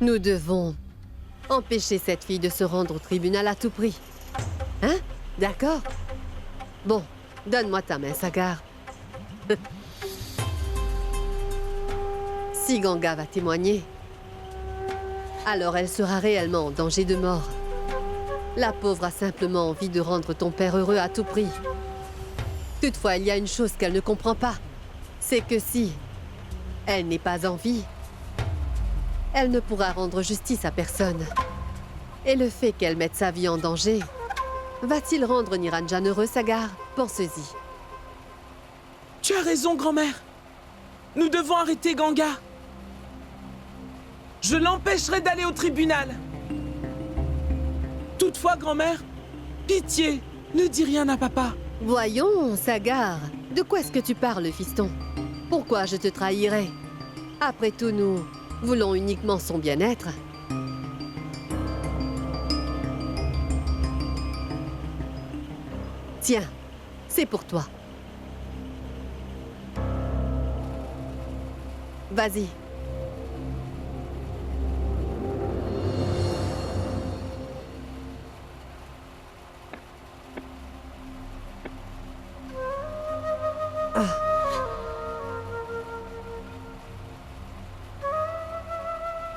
Nous devons empêcher cette fille de se rendre au tribunal à tout prix. Hein? D'accord? Bon, donne-moi ta main, Sagar. Si Ganga va témoigner, alors elle sera réellement en danger de mort. La pauvre a simplement envie de rendre ton père heureux à tout prix. Toutefois, il y a une chose qu'elle ne comprend pas. C'est que si elle n'est pas en vie, elle ne pourra rendre justice à personne. Et le fait qu'elle mette sa vie en danger, va-t-il rendre Niranjan heureux, Sagar? Pense-y. Tu as raison, grand-mère. Nous devons arrêter Ganga. Je l'empêcherai d'aller au tribunal. Toutefois, grand-mère, pitié, ne dis rien à papa. Voyons, Sagar, de quoi est-ce que tu parles, fiston? Pourquoi je te trahirais? Après tout, nous voulons uniquement son bien-être. Tiens, c'est pour toi. Vas-y.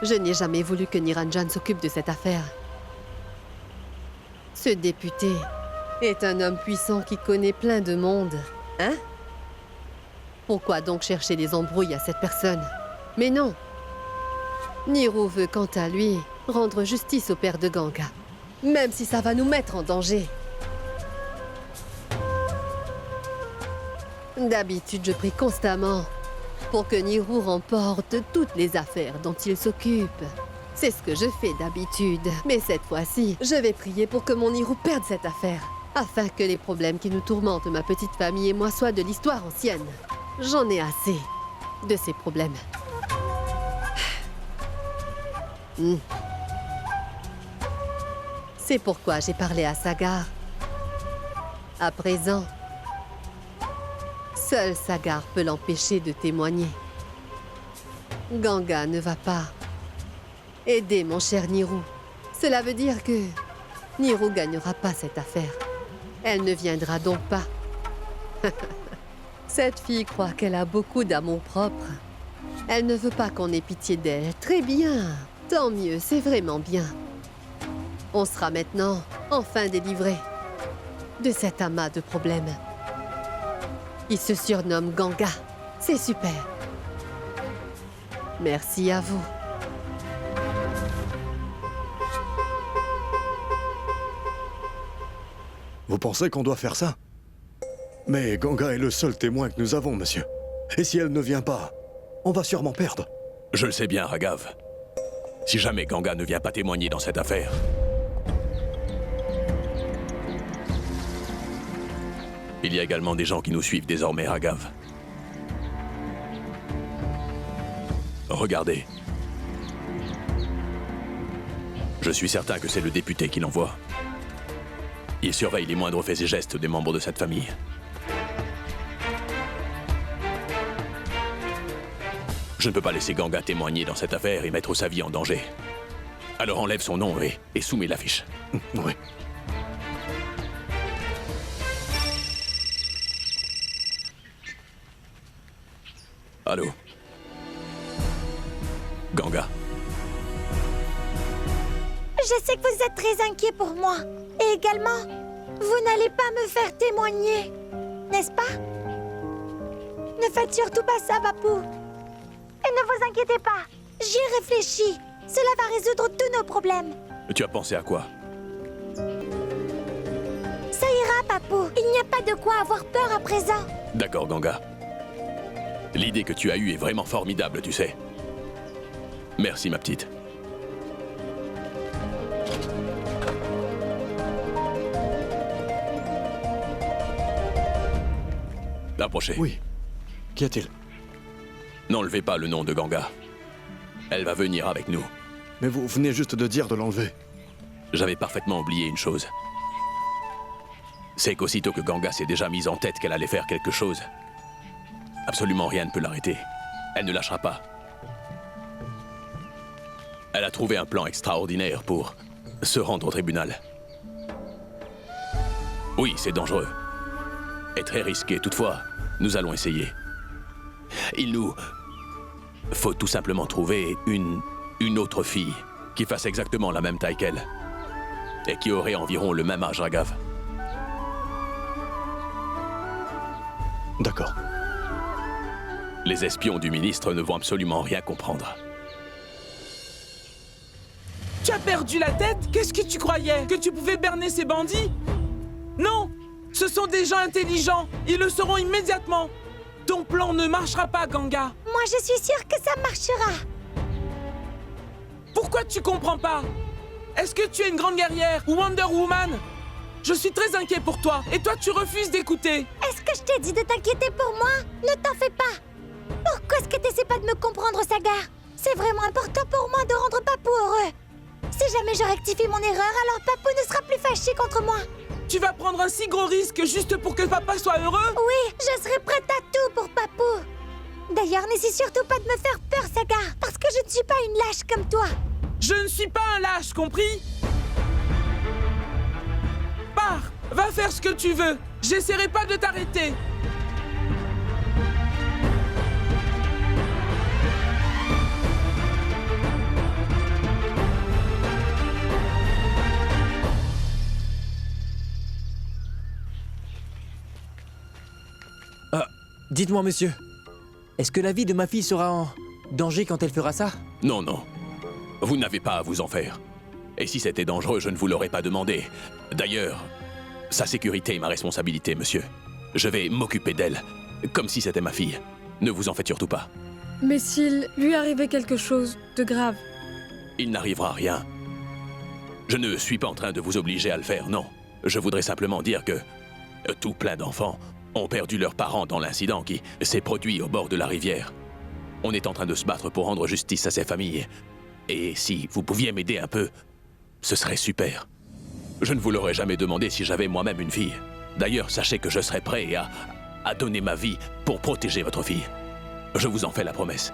Je n'ai jamais voulu que Niranjan s'occupe de cette affaire. Ce député est un homme puissant qui connaît plein de monde, hein? Pourquoi donc chercher des embrouilles à cette personne? Mais non. Niru veut, quant à lui, rendre justice au père de Ganga, même si ça va nous mettre en danger. D'habitude, je prie constamment pour que Niru remporte toutes les affaires dont il s'occupe. C'est ce que je fais d'habitude. Mais cette fois-ci, je vais prier pour que mon Niru perde cette affaire, afin que les problèmes qui nous tourmentent, ma petite famille et moi, soient de l'histoire ancienne. J'en ai assez de ces problèmes. C'est pourquoi j'ai parlé à Sagar. À présent, seul Sagar peut l'empêcher de témoigner. Ganga ne va pas aider mon cher Niru. Cela veut dire que Niru gagnera pas cette affaire. Elle ne viendra donc pas. Cette fille croit qu'elle a beaucoup d'amour propre. Elle ne veut pas qu'on ait pitié d'elle. Très bien. Tant mieux, c'est vraiment bien. On sera maintenant enfin délivré de cet amas de problèmes. Il se surnomme Ganga. C'est super. Merci à vous. Vous pensez qu'on doit faire ça? Mais Ganga est le seul témoin que nous avons, monsieur. Et si elle ne vient pas, on va sûrement perdre. Je le sais bien, Raghav. Si jamais Ganga ne vient pas témoigner dans cette affaire, il y a également des gens qui nous suivent désormais, Raghav. Regardez. Je suis certain que c'est le député qui l'envoie. Il surveille les moindres faits et gestes des membres de cette famille. Je ne peux pas laisser Ganga témoigner dans cette affaire et mettre sa vie en danger. Alors enlève son nom et soumets l'affiche. Oui. Allô? Ganga. Je sais que vous êtes très inquiet pour moi. Et également, vous n'allez pas me faire témoigner, n'est-ce pas? Ne faites surtout pas ça, Bapu. Et ne vous inquiétez pas, j'y ai réfléchi. Cela va résoudre tous nos problèmes. Tu as pensé à quoi? Ça ira, Bapu. Il n'y a pas de quoi avoir peur à présent. D'accord, Ganga. L'idée que tu as eue est vraiment formidable, tu sais. Merci, ma petite. Approchez. Oui. Qu'y a-t-il? N'enlevez pas le nom de Ganga. Elle va venir avec nous. Mais vous venez juste de dire de l'enlever. J'avais parfaitement oublié une chose. C'est qu'aussitôt que Ganga s'est déjà mise en tête qu'elle allait faire quelque chose, absolument rien ne peut l'arrêter. Elle ne lâchera pas. Elle a trouvé un plan extraordinaire pour se rendre au tribunal. Oui, c'est dangereux. Et très risqué. Toutefois, nous allons essayer. Il nous faut tout simplement trouver une autre fille qui fasse exactement la même taille qu'elle et qui aurait environ le même âge, Raghav. D'accord. Les espions du ministre ne vont absolument rien comprendre. Tu as perdu la tête? Qu'est-ce que tu croyais? Que tu pouvais berner ces bandits? Non! Ce sont des gens intelligents. Ils le seront immédiatement. Ton plan ne marchera pas, Ganga. Moi, je suis sûre que ça marchera. Pourquoi tu comprends pas? Est-ce que tu es une grande guerrière ou Wonder Woman? Je suis très inquiet pour toi, et toi tu refuses d'écouter. Est-ce que je t'ai dit de t'inquiéter pour moi? Ne t'en fais pas. Pourquoi est-ce que t'essaies pas de me comprendre, Sagar? C'est vraiment important pour moi de rendre Papou heureux. Si jamais je rectifie mon erreur, alors Papou ne sera plus fâché contre moi. Tu vas prendre un si gros risque juste pour que papa soit heureux? Oui, je serai prête à tout pour Papou. D'ailleurs, n'essaie surtout pas de me faire peur, Sagar, parce que je ne suis pas une lâche comme toi. Je ne suis pas un lâche, compris? Pars, va faire ce que tu veux. J'essaierai pas de t'arrêter. Dites-moi, monsieur, est-ce que la vie de ma fille sera en danger quand elle fera ça? Non, non. Vous n'avez pas à vous en faire. Et si c'était dangereux, je ne vous l'aurais pas demandé. D'ailleurs, sa sécurité est ma responsabilité, monsieur. Je vais m'occuper d'elle, comme si c'était ma fille. Ne vous en faites surtout pas. Mais s'il lui arrivait quelque chose de grave? Il n'arrivera rien. Je ne suis pas en train de vous obliger à le faire, non. Je voudrais simplement dire que tout plein d'enfants ont perdu leurs parents dans l'incident qui s'est produit au bord de la rivière. On est en train de se battre pour rendre justice à ces familles. Et si vous pouviez m'aider un peu, ce serait super. Je ne vous l'aurais jamais demandé si j'avais moi-même une fille. D'ailleurs, sachez que je serai prêt à donner ma vie pour protéger votre fille. Je vous en fais la promesse.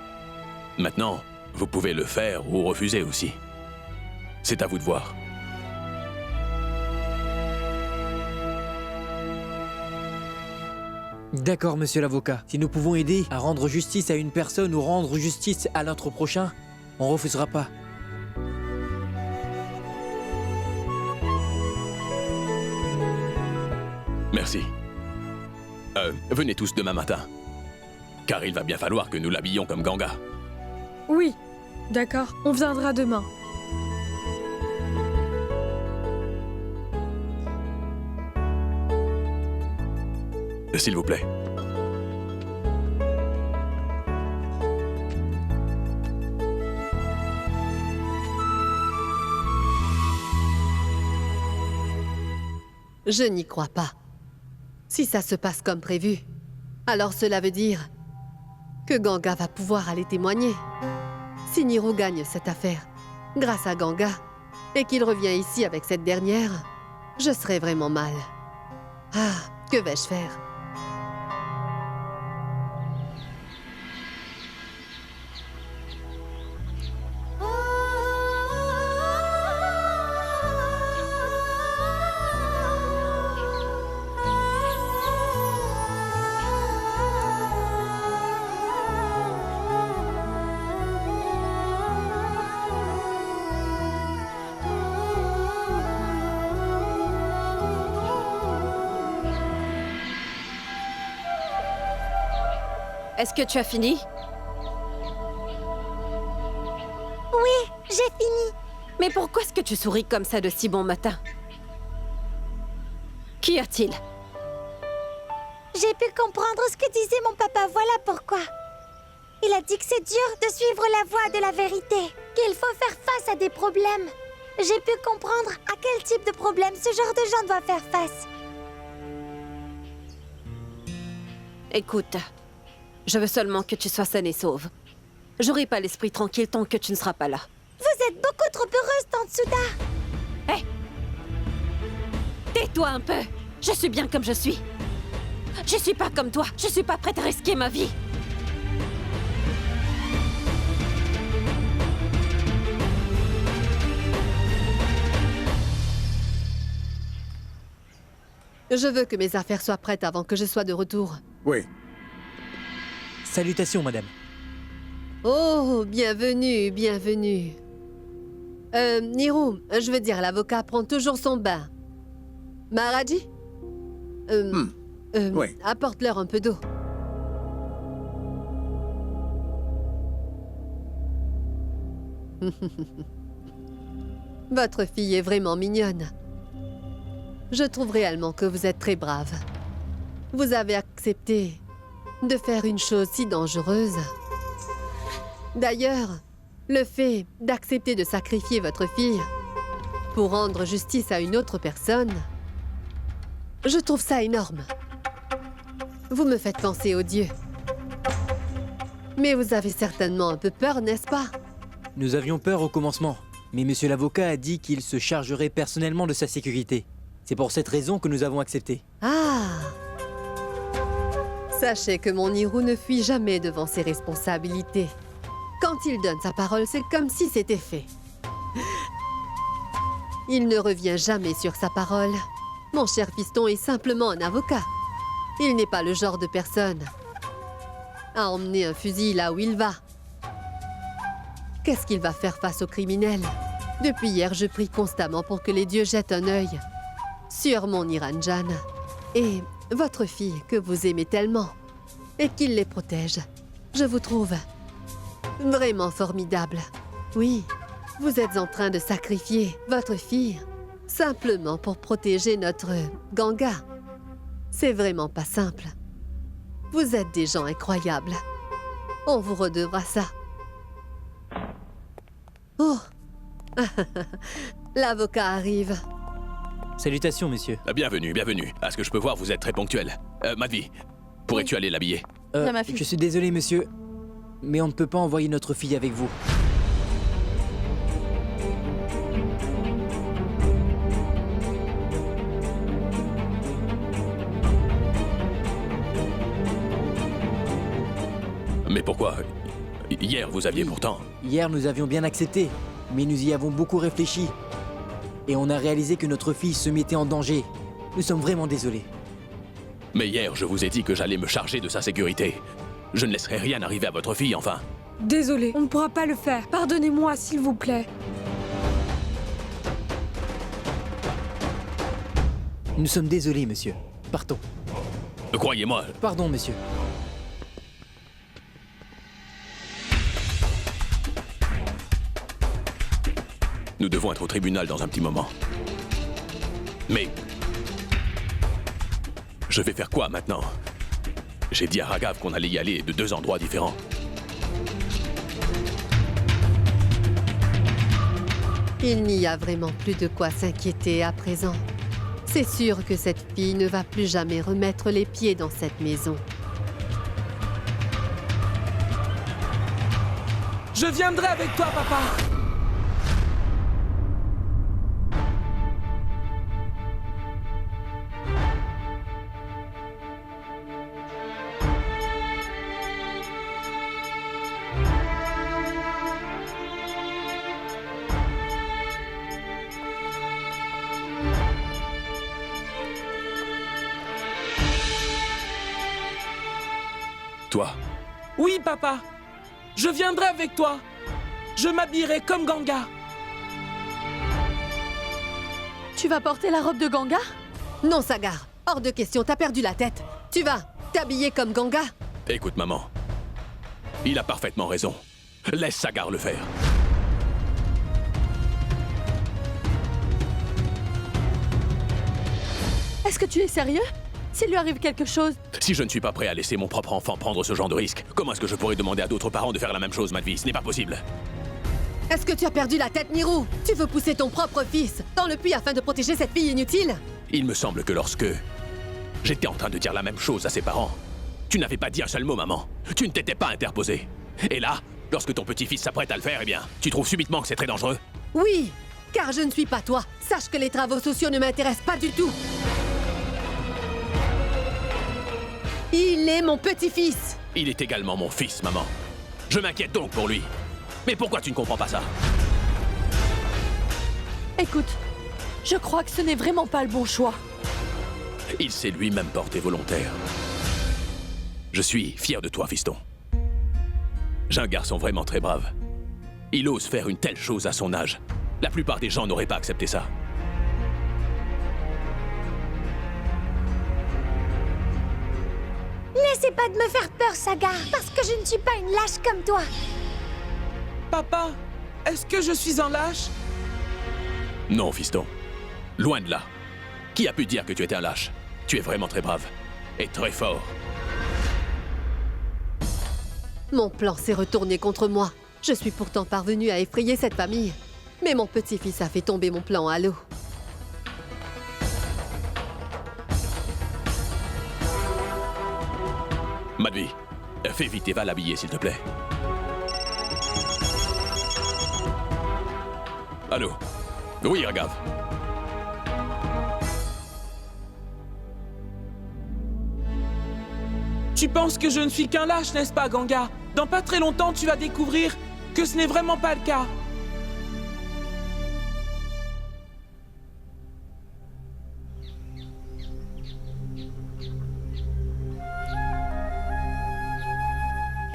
Maintenant, vous pouvez le faire ou refuser aussi. C'est à vous de voir. D'accord, monsieur l'avocat. Si nous pouvons aider à rendre justice à une personne ou rendre justice à notre prochain, on refusera pas. Merci. Venez tous demain matin. Car il va bien falloir que nous l'habillions comme Ganga. Oui, d'accord, on viendra demain. S'il vous plaît. Je n'y crois pas. Si ça se passe comme prévu, alors cela veut dire que Ganga va pouvoir aller témoigner. Si Niro gagne cette affaire grâce à Ganga et qu'il revient ici avec cette dernière, je serai vraiment mal. Ah, que vais-je faire? Est-ce que tu as fini? Oui, j'ai fini. Mais pourquoi est-ce que tu souris comme ça de si bon matin? Qu'y a-t-il? J'ai pu comprendre ce que disait mon papa, voilà pourquoi. Il a dit que c'est dur de suivre la voie de la vérité, qu'il faut faire face à des problèmes. J'ai pu comprendre à quel type de problème ce genre de gens doivent faire face. Écoute, je veux seulement que tu sois saine et sauve. J'aurai pas l'esprit tranquille tant que tu ne seras pas là. Vous êtes beaucoup trop heureuse, Tante Souda. Hé! Tais-toi un peu! Je suis bien comme je suis. Je suis pas comme toi. Je suis pas prête à risquer ma vie. Je veux que mes affaires soient prêtes avant que je sois de retour. Oui. Salutations, madame. Oh, bienvenue, bienvenue. Niro, je veux dire, l'avocat prend toujours son bain. Maharaji Oui. Apporte-leur un peu d'eau. Votre fille est vraiment mignonne. Je trouve réellement que vous êtes très brave. Vous avez accepté de faire une chose si dangereuse. D'ailleurs, le fait d'accepter de sacrifier votre fille pour rendre justice à une autre personne, je trouve ça énorme. Vous me faites penser aux dieux. Mais vous avez certainement un peu peur, n'est-ce pas? Nous avions peur au commencement, mais monsieur l'avocat a dit qu'il se chargerait personnellement de sa sécurité. C'est pour cette raison que nous avons accepté. Ah! Sachez que mon Niro ne fuit jamais devant ses responsabilités. Quand il donne sa parole, c'est comme si c'était fait. Il ne revient jamais sur sa parole. Mon cher fiston est simplement un avocat. Il n'est pas le genre de personne à emmener un fusil là où il va. Qu'est-ce qu'il va faire face aux criminels? Depuis hier, je prie constamment pour que les dieux jettent un œil sur mon Niranjan et votre fille que vous aimez tellement et qu'il les protège. Je vous trouve vraiment formidable. Oui, vous êtes en train de sacrifier votre fille simplement pour protéger notre Ganga. C'est vraiment pas simple. Vous êtes des gens incroyables. On vous redevra ça. Oh! L'avocat arrive. Salutations, monsieur. Bienvenue, bienvenue. À ce que je peux voir, vous êtes très ponctuel. Madvi, pourrais-tu aller l'habiller? Bien, ma fille. Je suis désolé, monsieur, mais on ne peut pas envoyer notre fille avec vous. Mais pourquoi? Hier, vous aviez pourtant... Hier, nous avions bien accepté, mais nous y avons beaucoup réfléchi. Et on a réalisé que notre fille se mettait en danger. Nous sommes vraiment désolés. Mais hier, je vous ai dit que j'allais me charger de sa sécurité. Je ne laisserai rien arriver à votre fille, enfin. Désolé, on ne pourra pas le faire. Pardonnez-moi, s'il vous plaît. Nous sommes désolés, monsieur. Partons. Croyez-moi, Pardon, monsieur. nous devons être au tribunal dans un petit moment. Mais... je vais faire quoi maintenant? J'ai dit à Raghav qu'on allait y aller de 2 endroits différents. Il n'y a vraiment plus de quoi s'inquiéter à présent. C'est sûr que cette fille ne va plus jamais remettre les pieds dans cette maison. Je viendrai avec toi, papa. Toi, Oui, papa. Je viendrai avec toi. Je m'habillerai comme Ganga. Tu vas porter la robe de Ganga? Non, Sagar, hors de question, t'as perdu la tête. Tu vas t'habiller comme Ganga? écoute maman. Il a parfaitement raison. Laisse Sagar le faire. Est-ce que tu es sérieux? S'il lui arrive quelque chose... Si je ne suis pas prêt à laisser mon propre enfant prendre ce genre de risque, comment est-ce que je pourrais demander à d'autres parents de faire la même chose, Madvi? Ce n'est pas possible. Est-ce que tu as perdu la tête, Niro? Tu veux pousser ton propre fils dans le puits afin de protéger cette fille inutile? Il me semble que lorsque j'étais en train de dire la même chose à ses parents, tu n'avais pas dit un seul mot, maman. Tu ne t'étais pas interposé. Et là, lorsque ton petit-fils s'apprête à le faire, eh bien, tu trouves subitement que c'est très dangereux? Oui, car je ne suis pas toi. Sache que les travaux sociaux ne m'intéressent pas du tout. Il est mon petit-fils. Il est également mon fils, maman. Je m'inquiète donc pour lui. Mais pourquoi tu ne comprends pas ça? Écoute, je crois que ce n'est vraiment pas le bon choix. Il s'est lui-même porté volontaire. Je suis fier de toi, fiston. J'ai un garçon vraiment très brave. Il ose faire une telle chose à son âge. La plupart des gens n'auraient pas accepté ça. N'essaie pas de me faire peur, Sagar, parce que je ne suis pas une lâche comme toi. Papa, est-ce que je suis un lâche? Non, fiston. Loin de là. Qui a pu dire que tu étais un lâche? Tu es vraiment très brave. Et très fort. Mon plan s'est retourné contre moi. Je suis pourtant parvenu à effrayer cette famille. Mais mon petit-fils a fait tomber mon plan à l'eau. Madvi, fais vite et va l'habiller, s'il te plaît. Allô? Oui, Raghav. Tu penses que je ne suis qu'un lâche, n'est-ce pas, Ganga? Dans pas très longtemps, tu vas découvrir que ce n'est vraiment pas le cas.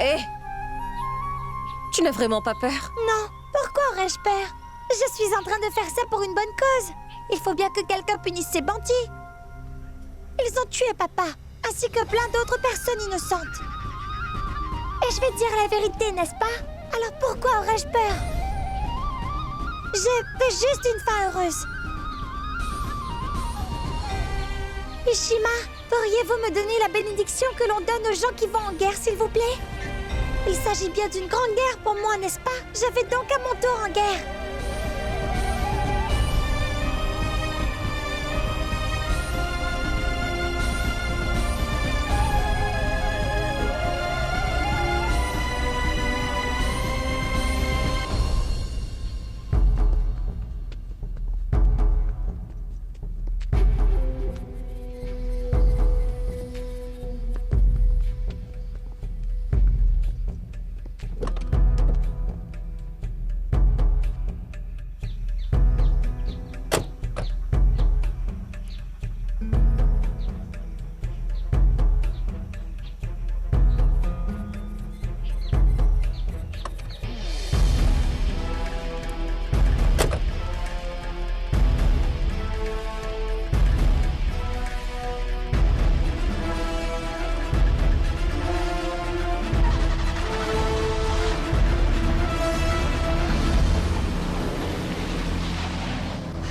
Hé! Tu n'as vraiment pas peur? Non, pourquoi aurais-je peur? Je suis en train de faire ça pour une bonne cause. Il faut bien que quelqu'un punisse ces bandits. Ils ont tué papa, ainsi que plein d'autres personnes innocentes. Et je vais te dire la vérité, n'est-ce pas? Alors pourquoi aurais-je peur? Je veux juste une fin heureuse. Ishima, pourriez-vous me donner la bénédiction que l'on donne aux gens qui vont en guerre, s'il vous plaît? Il s'agit bien d'une grande guerre pour moi, n'est-ce pas? Je vais donc à mon tour en guerre.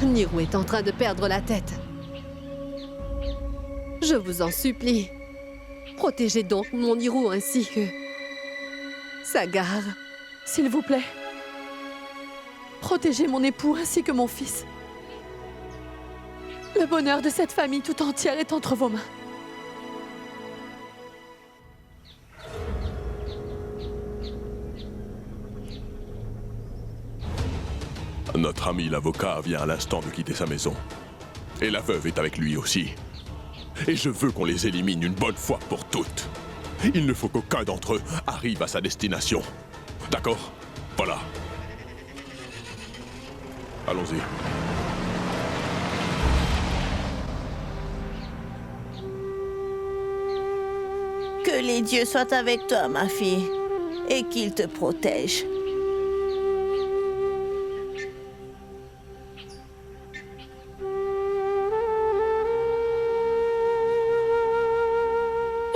Nirou est en train de perdre la tête. Je vous en supplie. Protégez donc mon Nirou ainsi que... Sagar. S'il vous plaît. Protégez mon époux ainsi que mon fils. Le bonheur de cette famille tout entière est entre vos mains. Notre ami l'avocat vient à l'instant de quitter sa maison. Et la veuve est avec lui aussi. Et je veux qu'on les élimine une bonne fois pour toutes. Il ne faut qu'aucun d'entre eux arrive à sa destination. D'accord? Voilà. Allons-y. Que les dieux soient avec toi, ma fille, et qu'ils te protègent.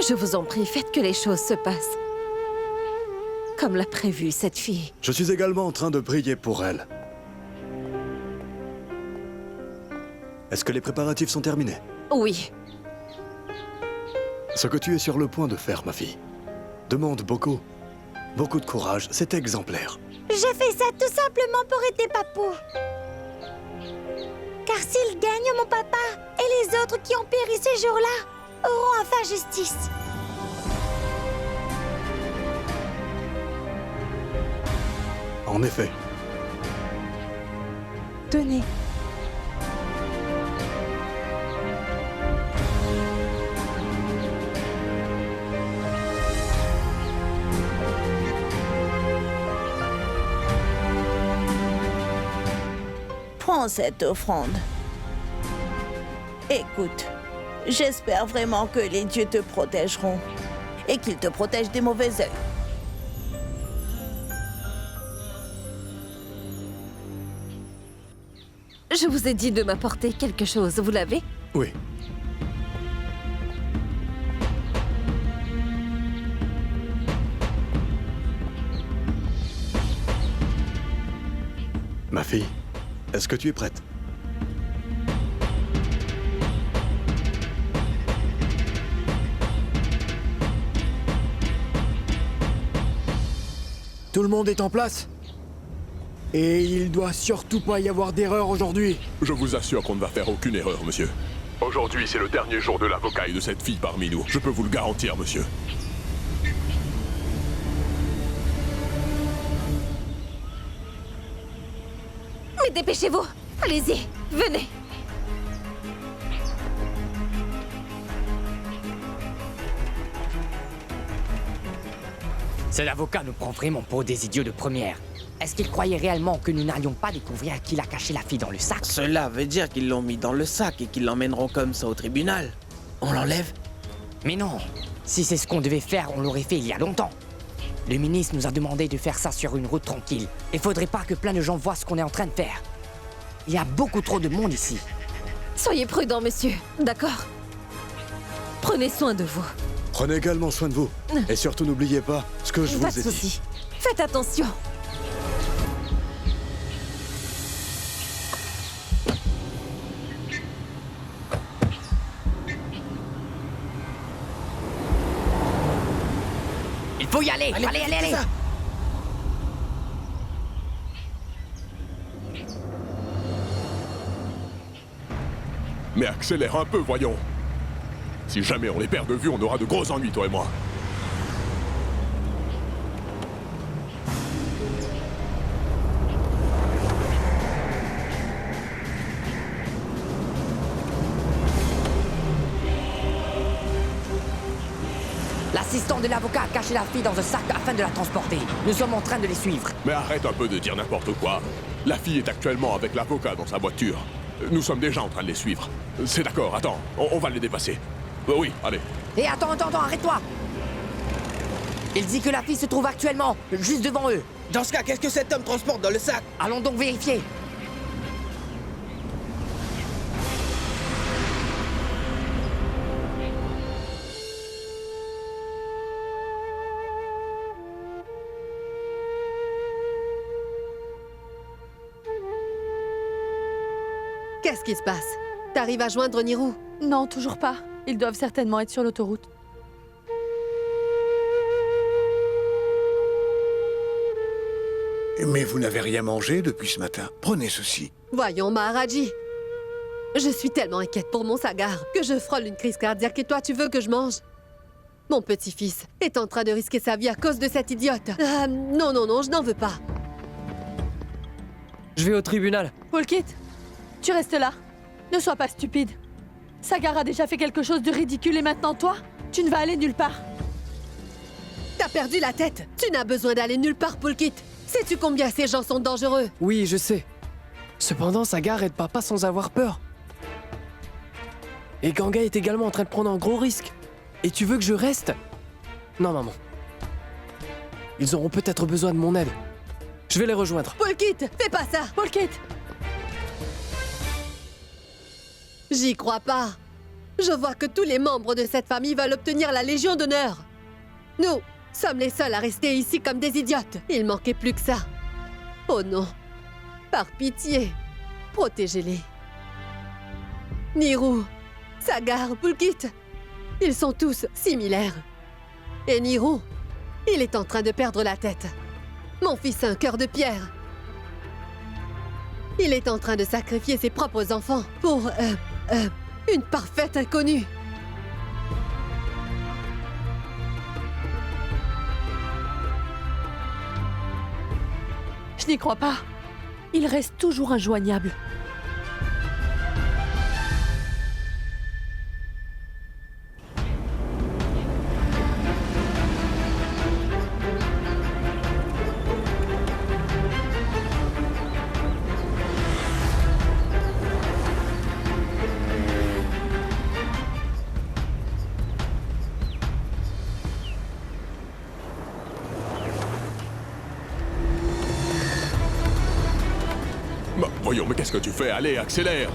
Je vous en prie, faites que les choses se passent. Comme l'a prévu cette fille. Je suis également en train de prier pour elle. Est-ce que les préparatifs sont terminés? Oui. Ce que tu es sur le point de faire, ma fille, demande beaucoup de courage. C'est exemplaire. Je fais ça tout simplement pour aider Papou. Car s'il gagne, mon papa et les autres qui ont péri ces jours-là auront enfin justice. En effet. Tenez. Prends cette offrande. Écoute, J'espère vraiment que les dieux te protégeront et qu'ils te protègent des mauvais œils. Je vous ai dit de m'apporter quelque chose, vous l'avez? Oui. Ma fille, est-ce que tu es prête? Tout le monde est en place? Et il doit surtout pas y avoir d'erreur aujourd'hui. Je vous assure qu'on ne va faire aucune erreur, monsieur. Aujourd'hui, c'est le dernier jour de l'avocat et de cette fille parmi nous. Je peux vous le garantir, monsieur. Mais dépêchez-vous! Allez-y, venez! Cet avocat nous prend vraiment pour des idiots de première. Est-ce qu'il croyait réellement que nous n'allions pas découvrir qu'il a caché la fille dans le sac? Cela veut dire qu'ils l'ont mis dans le sac et qu'ils l'emmèneront comme ça au tribunal. On l'enlève? Mais non! Si c'est ce qu'on devait faire, on l'aurait fait il y a longtemps. Le ministre nous a demandé de faire ça sur une route tranquille. Il faudrait pas que plein de gens voient ce qu'on est en train de faire. Il y a beaucoup trop de monde ici. Soyez prudents, monsieur, d'accord? Prenez soin de vous. Prenez également soin de vous. Et surtout, n'oubliez pas ce que je Pas vous de ai dit. soucis. Faites attention. Il faut y aller! Allez! ça. Mais accélère un peu, voyons. Si jamais on les perd de vue, on aura de gros ennuis, toi et moi. L'assistant de l'avocat a caché la fille dans un sac afin de la transporter. Nous sommes en train de les suivre. Mais arrête un peu de dire n'importe quoi. La fille est actuellement avec l'avocat dans sa voiture. Nous sommes déjà en train de les suivre. C'est d'accord, attends, on va les dépasser. Oui, allez. Et attends, arrête-toi! Il dit que la fille se trouve actuellement juste devant eux. Dans ce cas, qu'est-ce que cet homme transporte dans le sac? Allons donc vérifier. Qu'est-ce qui se passe? T'arrives à joindre Nirou? Non, toujours pas. Ils doivent certainement être sur l'autoroute. Mais vous n'avez rien mangé depuis ce matin. Prenez ceci. Voyons, Maharaji. Je suis tellement inquiète pour mon Sagar que je frôle une crise cardiaque et toi, tu veux que je mange? Mon petit-fils est en train de risquer sa vie à cause de cette idiote. Non, je n'en veux pas. Je vais au tribunal. Polkit, tu restes là. Ne sois pas stupide. Sagar a déjà fait quelque chose de ridicule et maintenant toi, tu ne vas aller nulle part. T'as perdu la tête. Tu n'as besoin d'aller nulle part, Polkit. Sais-tu combien ces gens sont dangereux? Oui, je sais. Cependant, Sagar aide papa sans avoir peur. Et Ganga est également en train de prendre un gros risque. Et tu veux que je reste? Non, maman. Ils auront peut-être besoin de mon aide. Je vais les rejoindre. Polkit, fais pas ça! Polkit! J'y crois pas. Je vois que tous les membres de cette famille veulent obtenir la Légion d'honneur. Nous sommes les seuls à rester ici comme des idiotes. Il manquait plus que ça. Oh non. Par pitié, protégez-les. Nirou, Sagar, Polkit, ils sont tous similaires. Et Nirou, il est en train de perdre la tête. Mon fils a un cœur de pierre. Il est en train de sacrifier ses propres enfants pour, une parfaite inconnue. Je n'y crois pas. Il reste toujours injoignable. Voyons, mais qu'est-ce que tu fais? Allez, accélère!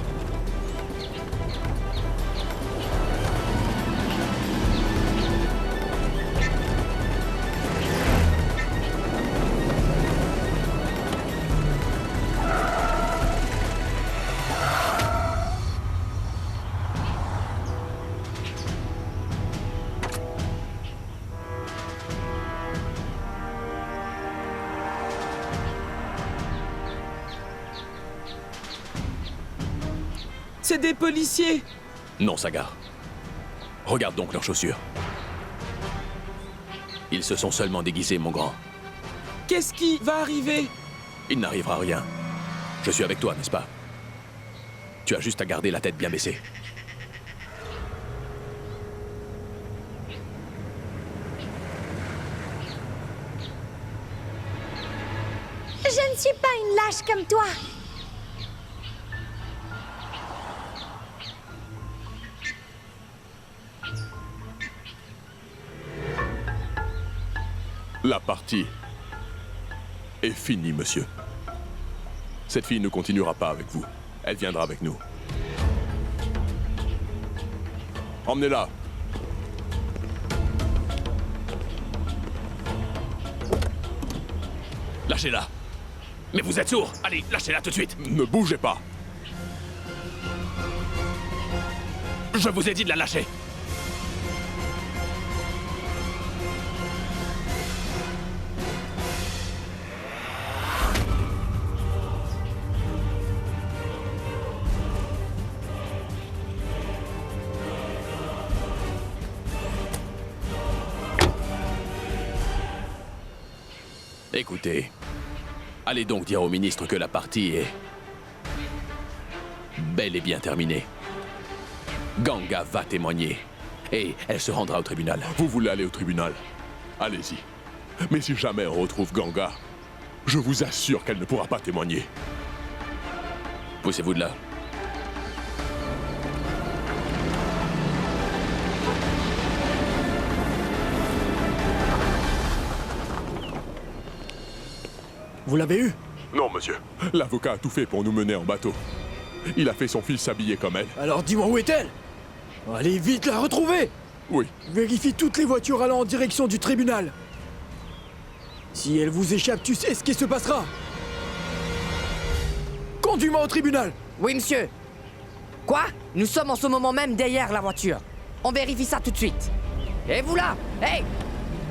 C'est des policiers. Non, Sagar. Regarde donc leurs chaussures. Ils se sont seulement déguisés, mon grand. Qu'est-ce qui va arriver? Il n'arrivera rien. Je suis avec toi, n'est-ce pas? Tu as juste à garder la tête bien baissée. Je ne suis pas une lâche comme toi. La partie est finie, monsieur. Cette fille ne continuera pas avec vous. Elle viendra avec nous. Emmenez-la. Lâchez-la. Mais vous êtes sourd. Allez, lâchez-la tout de suite. Ne bougez pas. Je vous ai dit de la lâcher. Écoutez, allez donc dire au ministre que la partie est bel et bien terminée. Ganga va témoigner et elle se rendra au tribunal. Vous voulez aller au tribunal? Allez-y. Mais si jamais on retrouve Ganga, je vous assure qu'elle ne pourra pas témoigner. Poussez-vous de là. Vous l'avez eu? Non, monsieur. L'avocat a tout fait pour nous mener en bateau. Il a fait son fils s'habiller comme elle. Alors dis-moi où est-elle? Allez vite la retrouver! Oui. Vérifie toutes les voitures allant en direction du tribunal. Si elle vous échappe, tu sais ce qui se passera. Conduis-moi au tribunal! Oui, monsieur. Quoi? Nous sommes en ce moment même derrière la voiture. On vérifie ça tout de suite. Et vous là? Hey!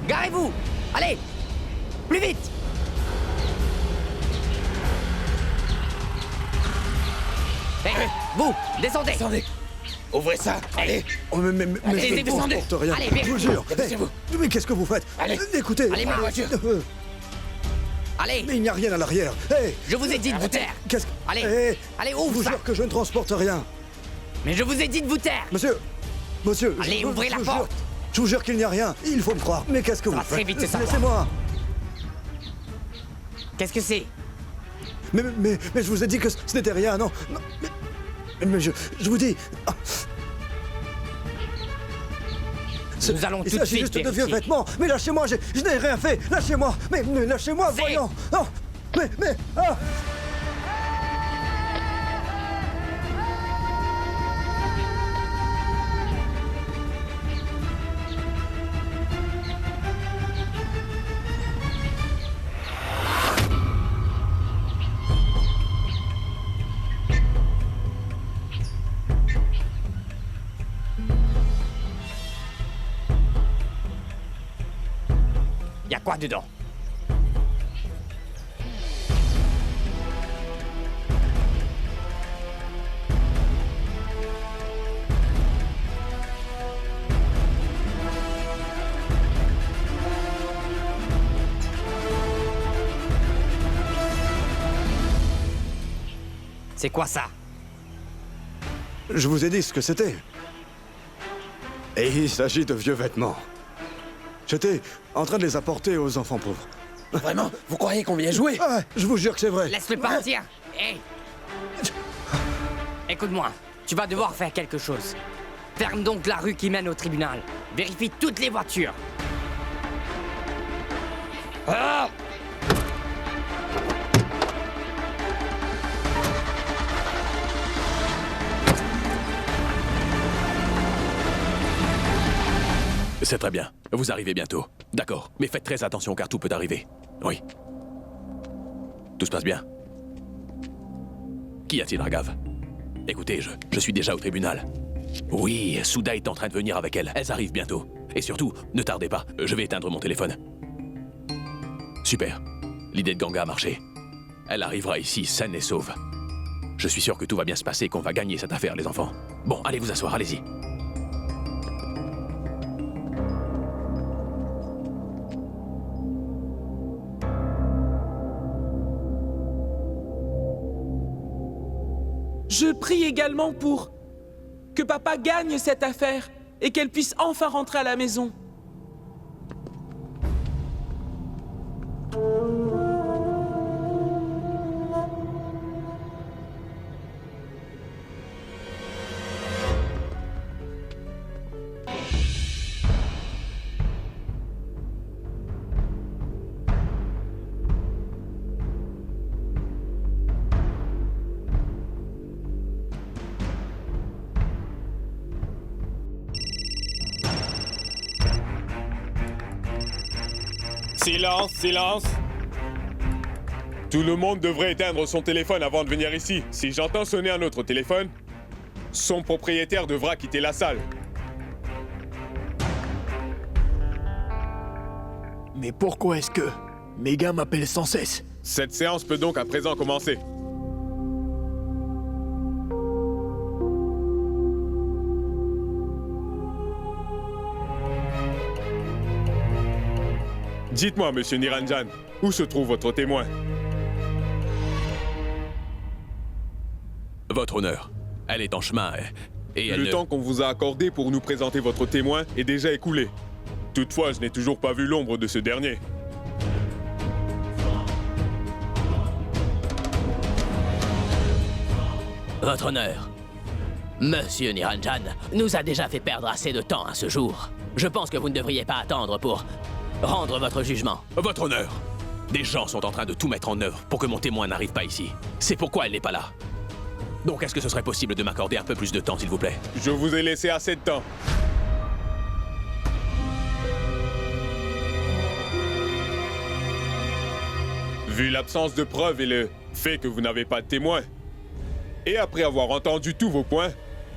Garez-vous! Allez! Plus vite! Hey, vous, descendez! Descendez! Ouvrez ça! Allez! Oh, mais Allez, je ne descendez. transporte rien. Allez, vite. Je vous jure. Dépêchez-vous. Mais qu'est-ce que vous faites? Allez. Écoutez. Allez, ma voiture. Allez! Mais il n'y a rien à l'arrière. Hey, Je vous ai dit de vous taire! qu'est-ce que... Allez, Hey, allez, je ouvre vous ça! jure que je ne transporte rien. Mais je vous ai dit de vous taire! Monsieur, Allez, ouvrez la vous porte. jure, je vous jure qu'il n'y a rien. Il faut me croire. Mais qu'est-ce que Ça vous va très faites? vite se savoir. Laissez-moi. Qu'est-ce que c'est? Mais je vous ai dit que ce n'était rien, non, non, mais je vous dis... Ah. Nous allons tout Il de s'agit suite juste de vieux vérifier. vêtements. Mais lâchez-moi, je n'ai rien fait. Lâchez-moi. Mais lâchez-moi, C'est- voyons. Non, mais... Ah. Y a quoi dedans? C'est quoi ça? Je vous ai dit ce que c'était. Et il s'agit de vieux vêtements. J'étais en train de les apporter aux enfants pauvres. Vraiment? Vous croyez qu'on vient jouer? Ah, je vous jure que c'est vrai. Laisse-le partir! Hé! Écoute-moi, tu vas devoir faire quelque chose. Ferme donc la rue qui mène au tribunal. Vérifie toutes les voitures. Ah! C'est très bien. Vous arrivez bientôt. D'accord. Mais faites très attention car tout peut arriver. Oui. Tout se passe bien. Qu'y a-t-il, Raghav? Écoutez, je suis déjà au tribunal. Oui, Souda est en train de venir avec elle. Elles arrivent bientôt. Et surtout, ne tardez pas. Je vais éteindre mon téléphone. Super. L'idée de Ganga a marché. Elle arrivera ici saine et sauve. Je suis sûr que tout va bien se passer et qu'on va gagner cette affaire, les enfants. Bon, allez vous asseoir, allez-y. Je prie également pour que papa gagne cette affaire et qu'elle puisse enfin rentrer à la maison. Silence, silence! Tout le monde devrait éteindre son téléphone avant de venir ici. Si j'entends sonner un autre téléphone, son propriétaire devra quitter la salle. Mais pourquoi est-ce que Megan m'appelle sans cesse? Cette séance peut donc à présent commencer. Dites-moi, monsieur Niranjan, où se trouve votre témoin? Votre honneur, elle est en chemin et elle Le temps qu'on vous a accordé pour nous présenter votre témoin est déjà écoulé. Toutefois, je n'ai toujours pas vu l'ombre de ce dernier. Votre honneur, Monsieur Niranjan nous a déjà fait perdre assez de temps à ce jour. Je pense que vous ne devriez pas attendre pour rendre votre jugement. Votre honneur, des gens sont en train de tout mettre en œuvre pour que mon témoin n'arrive pas ici. C'est pourquoi elle n'est pas là. Donc est-ce que ce serait possible de m'accorder un peu plus de temps, s'il vous plaît? Je vous ai laissé assez de temps. Vu l'absence de preuves et le fait que vous n'avez pas de témoin, et après avoir entendu tous vos points,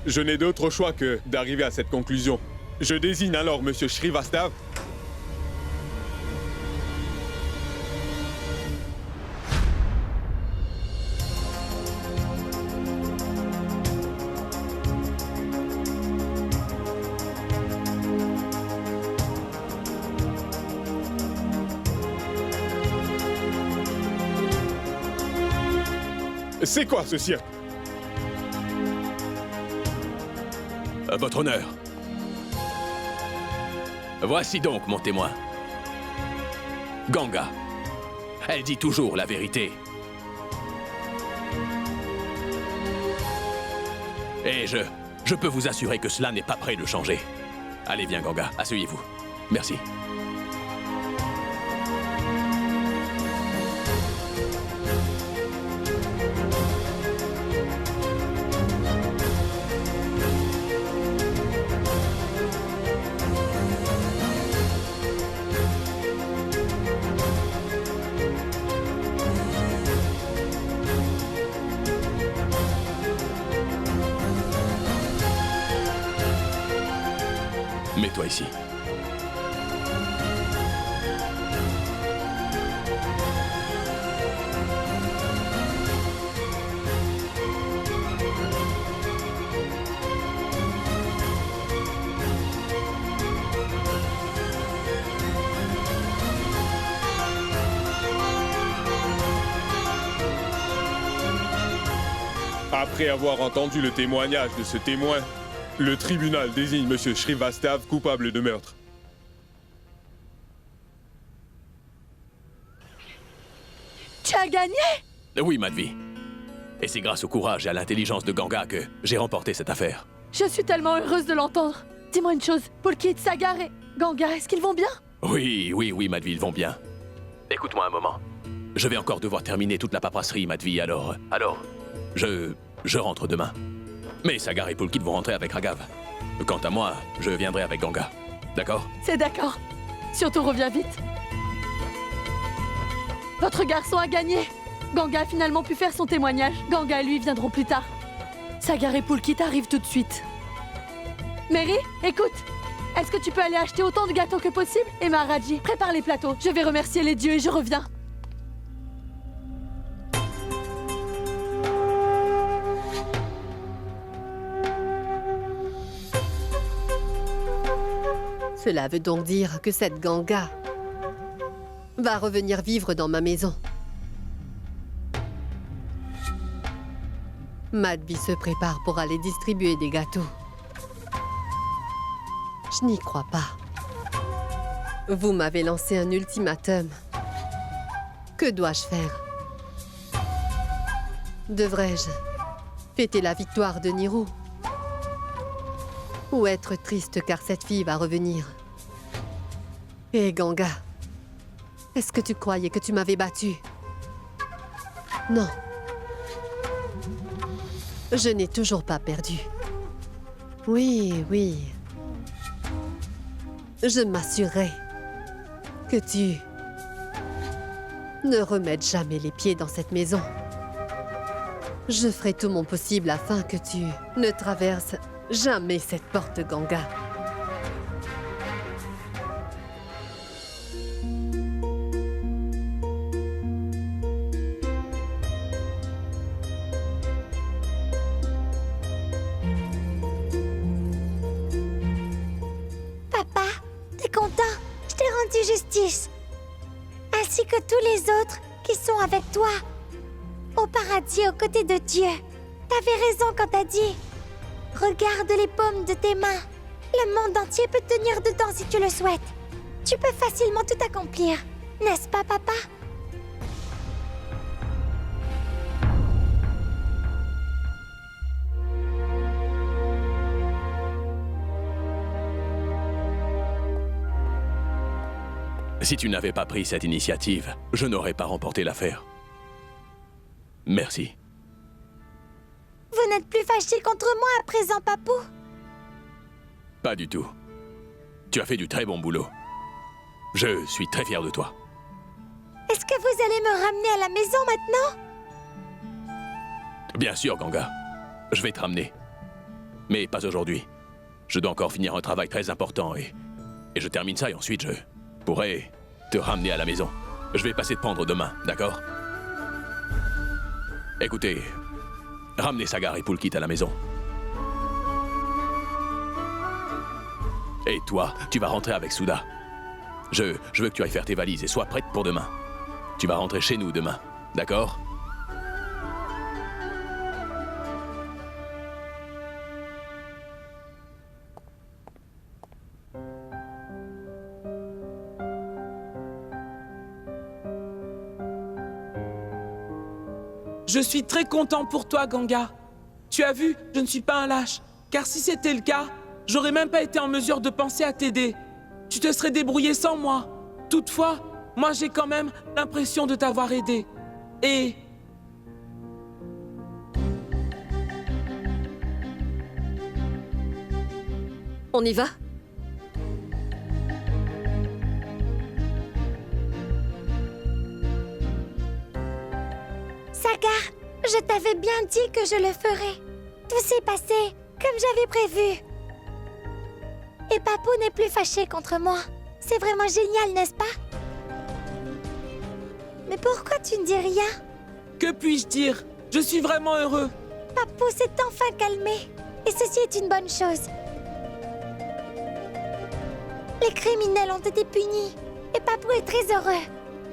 je n'ai d'autre choix que d'arriver à cette conclusion. Je désigne alors Monsieur Srivastav C'est quoi ce cirque? Votre honneur. Voici donc mon témoin. Ganga. Elle dit toujours la vérité. Et je peux vous assurer que cela n'est pas prêt de changer. Allez, viens, Ganga, asseyez-vous. Merci. Mets-toi ici. Après avoir entendu le témoignage de ce témoin, le tribunal désigne Monsieur Srivastav coupable de meurtre. Tu as gagné? Oui, Madhvi. Et c'est grâce au courage et à l'intelligence de Ganga que j'ai remporté cette affaire. Je suis tellement heureuse de l'entendre. Dis-moi une chose, Pulkit, Sagar et Ganga, est-ce qu'ils vont bien? Oui, Madhvi, ils vont bien. Écoute-moi un moment. Je vais encore devoir terminer toute la paperasserie, Madhvi, alors, je rentre demain. Mais Sagar et Pulkit vont rentrer avec Raghav. Quant à moi, je viendrai avec Ganga. D'accord? C'est d'accord. Surtout reviens vite. Votre garçon a gagné. Ganga a finalement pu faire son témoignage. Ganga et lui viendront plus tard. Sagar et Pulkit arrivent tout de suite. Mary, écoute. Est-ce que tu peux aller acheter autant de gâteaux que possible? Et Maharaji, prépare les plateaux. Je vais remercier les dieux et je reviens. Cela veut donc dire que cette Ganga va revenir vivre dans ma maison. Madhvi se prépare pour aller distribuer des gâteaux. Je n'y crois pas. Vous m'avez lancé un ultimatum. Que dois-je faire? Devrais-je fêter la victoire de Niru? Ou être triste car cette fille va revenir? Et Ganga, est-ce que tu croyais que tu m'avais battue? Non. Je n'ai toujours pas perdu. Oui, oui. Je m'assurerai que tu ne remettes jamais les pieds dans cette maison. Je ferai tout mon possible afin que tu ne traverses jamais cette porte, Ganga. Papa, t'es content? Je t'ai rendu justice. Ainsi que tous les autres qui sont avec toi. Au paradis, aux côtés de Dieu. T'avais raison quand t'as dit. Regarde les paumes de tes mains. Le monde entier peut tenir dedans si tu le souhaites. Tu peux facilement tout accomplir. N'est-ce pas, papa? Si tu n'avais pas pris cette initiative, je n'aurais pas remporté l'affaire. Merci. Vous n'êtes plus fâché contre moi à présent, papou? Pas du tout. Tu as fait du très bon boulot. Je suis très fier de toi. Est-ce que vous allez me ramener à la maison maintenant? Bien sûr, Ganga. Je vais te ramener. Mais pas aujourd'hui. Je dois encore finir un travail très important et je termine ça et ensuite je pourrai te ramener à la maison. Je vais passer te prendre demain, d'accord? Écoutez, ramenez Sagar et Pulkit à la maison. Et toi, tu vas rentrer avec Suda. Je veux que tu ailles faire tes valises et sois prête pour demain. Tu vas rentrer chez nous demain, d'accord? Je suis très content pour toi, Ganga. Tu as vu, je ne suis pas un lâche. Car si c'était le cas, j'aurais même pas été en mesure de penser à t'aider. Tu te serais débrouillé sans moi. Toutefois, moi j'ai quand même l'impression de t'avoir aidé. Et... On y va? Sagar, je t'avais bien dit que je le ferais. Tout s'est passé comme j'avais prévu. Et Papou n'est plus fâché contre moi. C'est vraiment génial, n'est-ce pas? Mais pourquoi tu ne dis rien? Que puis-je dire? Je suis vraiment heureux. Papou s'est enfin calmé. Et ceci est une bonne chose. Les criminels ont été punis. Et Papou est très heureux.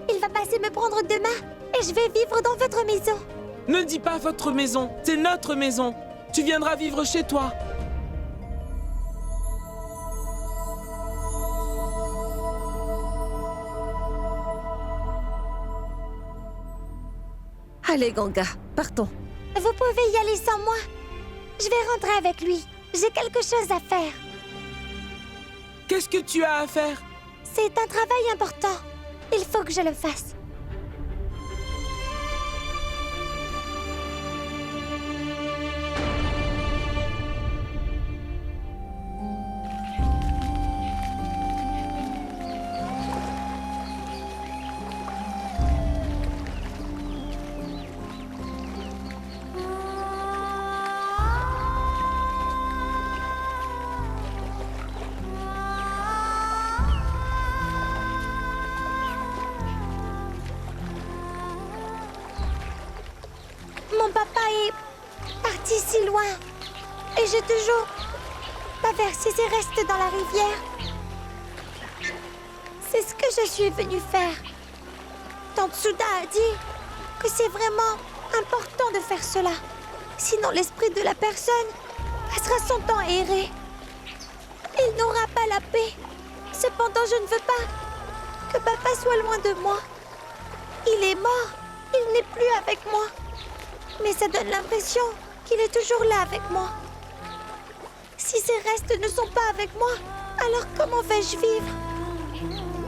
Il va passer me prendre demain. Et je vais vivre dans votre maison. Ne dis pas votre maison, c'est notre maison. Tu viendras vivre chez toi. Allez, Ganga, partons. Vous pouvez y aller sans moi. Je vais rentrer avec lui. J'ai quelque chose à faire. Qu'est-ce que tu as à faire? C'est un travail important. Il faut que je le fasse. papa est parti si loin. Et j'ai toujours pas versé ses restes dans la rivière. C'est ce que je suis venue faire. Tante Souda a dit que c'est vraiment important de faire cela. Sinon l'esprit de la personne passera son temps à errer. Il n'aura pas la paix. Cependant, je ne veux pas que papa soit loin de moi. Il est mort. Il n'est plus avec moi. Mais ça donne l'impression qu'il est toujours là avec moi. Si ces restes ne sont pas avec moi, alors comment vais-je vivre?